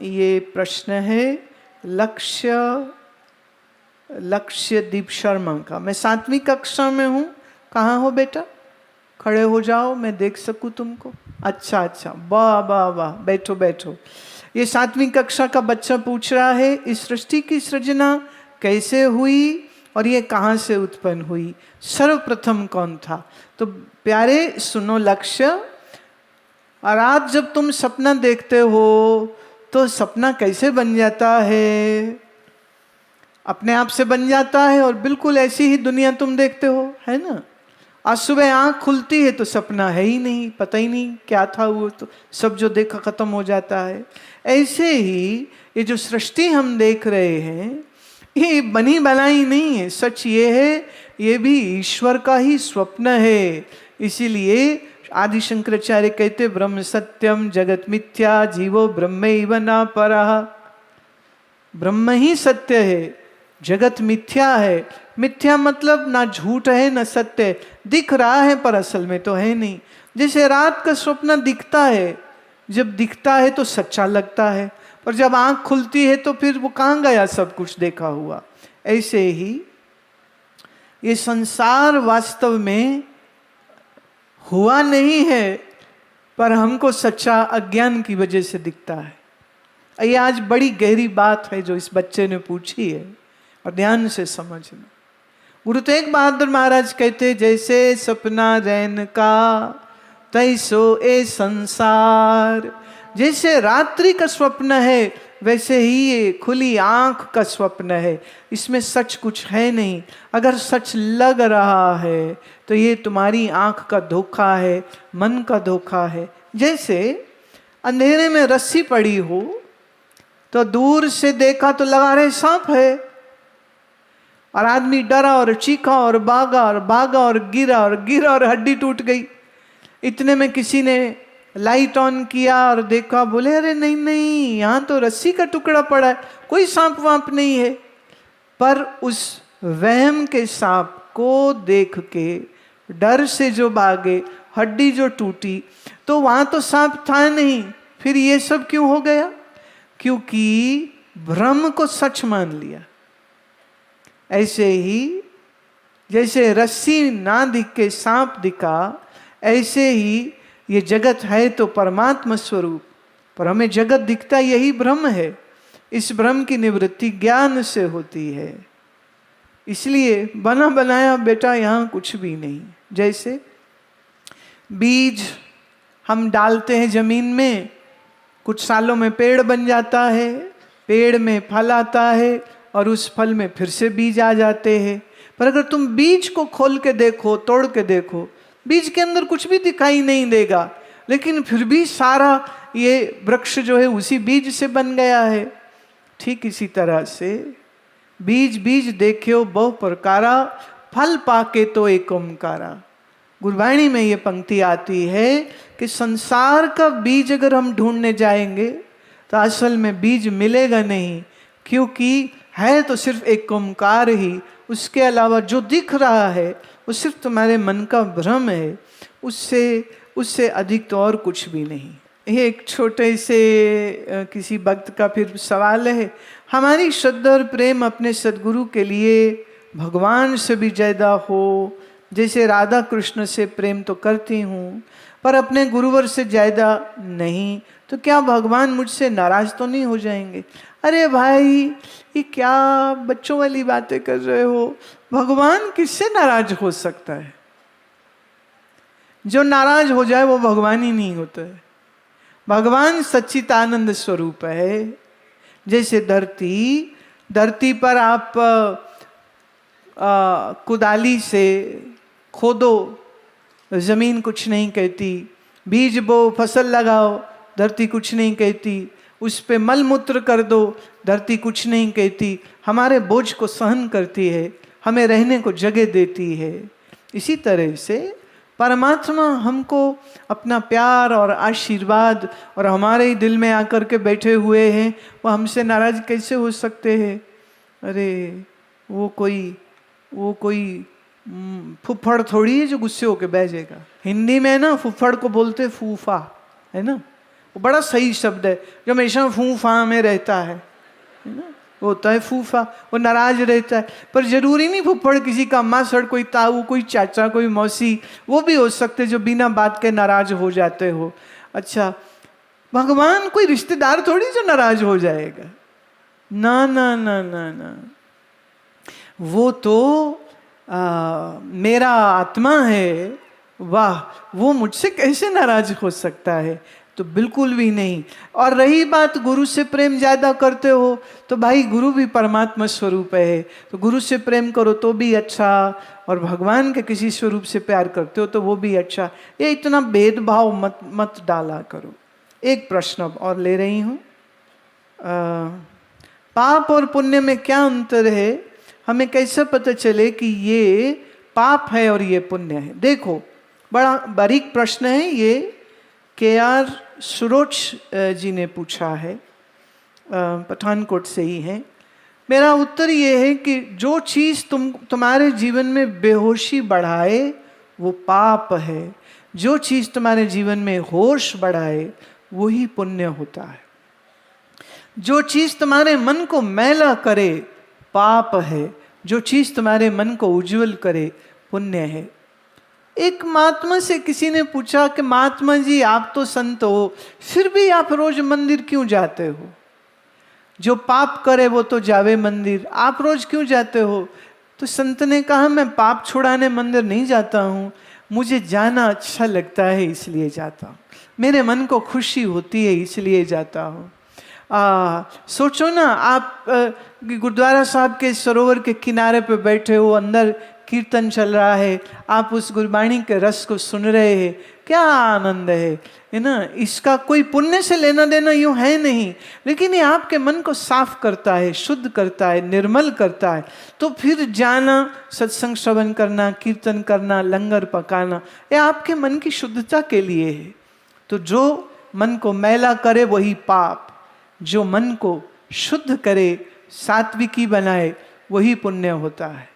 ये प्रश्न है लक्ष्यदीप शर्मा का। मैं 7वीं कक्षा में हूँ। कहाँ हो बेटा? खड़े हो जाओ, मैं देख सकूँ तुमको। अच्छा, वाह वाह वाह, बैठो बैठो। ये 7वीं कक्षा का बच्चा पूछ रहा है, इस सृष्टि की सृजना कैसे हुई और ये कहाँ से उत्पन्न हुई, सर्वप्रथम कौन था? तो प्यारे सुनो लक्ष्य, और आज जब तुम सपना देखते हो तो सपना कैसे बन जाता है? अपने आप से बन जाता है और बिल्कुल ऐसी ही दुनिया तुम देखते हो, है ना? आज सुबह आँख खुलती है तो सपना है ही नहीं, पता ही नहीं क्या था वो, तो सब जो देखा खत्म हो जाता है। ऐसे ही ये जो सृष्टि हम देख रहे हैं ये बनी बनाई नहीं है, सच ये है ये भी ईश्वर का ही स्वप्न है। इसीलिए आदि शंकराचार्य कहते ब्रह्म सत्यम जगत मिथ्या जीवो ब्रह्मैव न परः। ब्रह्म ही सत्य है, जगत मिथ्या है। मिथ्या मतलब ना झूठ है ना सत्य, दिख रहा है पर असल में तो है नहीं। जैसे रात का स्वप्न दिखता है, जब दिखता है तो सच्चा लगता है, पर जब आंख खुलती है तो फिर वो कहाँ गया सब कुछ देखा हुआ। ऐसे ही ये संसार वास्तव में हुआ नहीं है, पर हमको सच्चा अज्ञान की वजह से दिखता है। ये आज बड़ी गहरी बात है जो इस बच्चे ने पूछी है, और ध्यान से समझना। गुरु तेग बहादुर महाराज कहते, जैसे सपना रैन का तैसो ए संसार। जैसे रात्रि का स्वप्न है वैसे ही ये खुली आंख का स्वप्न है, इसमें सच कुछ है नहीं। अगर सच लग रहा है तो ये तुम्हारी आंख का धोखा है, मन का धोखा है। जैसे अंधेरे में रस्सी पड़ी हो तो दूर से देखा तो लगा रहे सांप है, और आदमी डरा और चीखा और भागा और गिरा और हड्डी टूट गई। इतने में किसी ने लाइट ऑन किया और देखा, बोले अरे नहीं नहीं, यहाँ तो रस्सी का टुकड़ा पड़ा है, कोई सांप वाप नहीं है। पर उस वहम के सांप को देख के डर से जो भागे, हड्डी जो टूटी, तो वहाँ तो सांप था नहीं। फिर ये सब क्यों हो गया? क्योंकि भ्रम को सच मान लिया। ऐसे ही जैसे रस्सी ना दिख के सांप दिखा, ऐसे ही ये जगत है तो परमात्मा स्वरूप, पर हमें जगत दिखता यही भ्रम है। इस भ्रम की निवृत्ति ज्ञान से होती है। इसलिए बना बनाया बेटा यहाँ कुछ भी नहीं। जैसे बीज हम डालते हैं जमीन में, कुछ सालों में पेड़ बन जाता है, पेड़ में फल आता है और उस फल में फिर से बीज आ जाते हैं। पर अगर तुम बीज को खोल के देखो, तोड़ के देखो, बीज के अंदर कुछ भी दिखाई नहीं देगा, लेकिन फिर भी सारा ये वृक्ष जो है उसी बीज से बन गया है। ठीक इसी तरह से बीज बीज देखियो बहु प्रकारा, फल पाके तो एक ओंकारा। गुरबाणी में ये पंक्ति आती है कि संसार का बीज अगर हम ढूंढने जाएंगे तो असल में बीज मिलेगा नहीं, क्योंकि है तो सिर्फ एक ओंकार ही। उसके अलावा जो दिख रहा है वो सिर्फ तुम्हारे मन का भ्रम है, उससे अधिक तो और कुछ भी नहीं। ये एक छोटे से किसी भक्त का फिर सवाल है, हमारी श्रद्धा और प्रेम अपने सद्गुरु के लिए भगवान से भी ज़्यादा हो। जैसे राधा कृष्ण से प्रेम तो करती हूँ पर अपने गुरुवर से ज़्यादा नहीं, तो क्या भगवान मुझसे नाराज तो नहीं हो जाएंगे? अरे भाई, ये क्या बच्चों वाली बातें कर रहे हो? भगवान किससे नाराज हो सकता है? जो नाराज हो जाए वो भगवान ही नहीं होता है। भगवान सच्चिदानंद स्वरूप है। जैसे धरती पर आप कुदाली से खोदो, जमीन कुछ नहीं कहती। बीज बो, फसल लगाओ, धरती कुछ नहीं कहती। उस पे मल मूत्र कर दो, धरती कुछ नहीं कहती। हमारे बोझ को सहन करती है, हमें रहने को जगह देती है। इसी तरह से परमात्मा हमको अपना प्यार और आशीर्वाद और हमारे ही दिल में आकर के बैठे हुए हैं, वो हमसे नाराज कैसे हो सकते हैं? अरे वो कोई फुफ्फड़ थोड़ी है जो गुस्से होके बह जाएगा। हिंदी में ना फुफ्फड़ को बोलते फूफा, है ना? वो बड़ा सही शब्द है, जो हमेशा फूफा में रहता है ना, वो होता है फूफा, वो नाराज रहता है। पर जरूरी नहीं फूफड़ किसी का मासड़, कोई ताऊ, कोई चाचा, कोई मौसी, वो भी हो सकते जो बिना बात के नाराज हो जाते हो। अच्छा, भगवान कोई रिश्तेदार थोड़ी जो नाराज हो जाएगा, ना ना ना ना ना, वो तो मेरा आत्मा है, वाह, वो मुझसे कैसे नाराज हो सकता है? तो बिल्कुल भी नहीं। और रही बात गुरु से प्रेम ज्यादा करते हो तो भाई गुरु भी परमात्मा स्वरूप है, तो गुरु से प्रेम करो तो भी अच्छा, और भगवान के किसी स्वरूप से प्यार करते हो तो वो भी अच्छा। ये इतना भेदभाव मत डाला करो। एक प्रश्न अब और ले रही हूँ, पाप और पुण्य में क्या अंतर है? हमें कैसे पता चले कि ये पाप है और ये पुण्य है? देखो, बड़ा बारीक प्रश्न है ये, KR सुरोच जी ने पूछा है, पठानकोट से ही है। मेरा उत्तर ये है कि जो चीज़ तुम्हारे जीवन में बेहोशी बढ़ाए वो पाप है, जो चीज़ तुम्हारे जीवन में होश बढ़ाए वही पुण्य होता है। जो चीज़ तुम्हारे मन को मैला करे पाप है, जो चीज़ तुम्हारे मन को उज्जवल करे पुण्य है। एक महात्मा से किसी ने पूछा कि महात्मा जी आप तो संत हो, फिर भी आप रोज मंदिर क्यों जाते हो? जो पाप करे वो तो जावे मंदिर, आप रोज क्यों जाते हो? तो संत ने कहा मैं पाप छुड़ाने मंदिर नहीं जाता हूँ, मुझे जाना अच्छा लगता है इसलिए जाता हूँ, मेरे मन को खुशी होती है इसलिए जाता हूँ। सोचो ना, आप गुरुद्वारा साहब के सरोवर के किनारे पे बैठे हो, अंदर कीर्तन चल रहा है, आप उस गुरबाणी के रस को सुन रहे हैं, क्या आनंद है ना? इसका कोई पुण्य से लेना देना यूँ है नहीं, लेकिन ये आपके मन को साफ करता है, शुद्ध करता है, निर्मल करता है। तो फिर जाना, सत्संग श्रवण करना, कीर्तन करना, लंगर पकाना, ये आपके मन की शुद्धता के लिए है। तो जो मन को मैला करे वही पाप, जो मन को शुद्ध करे, सात्विकी बनाए, वही पुण्य होता है।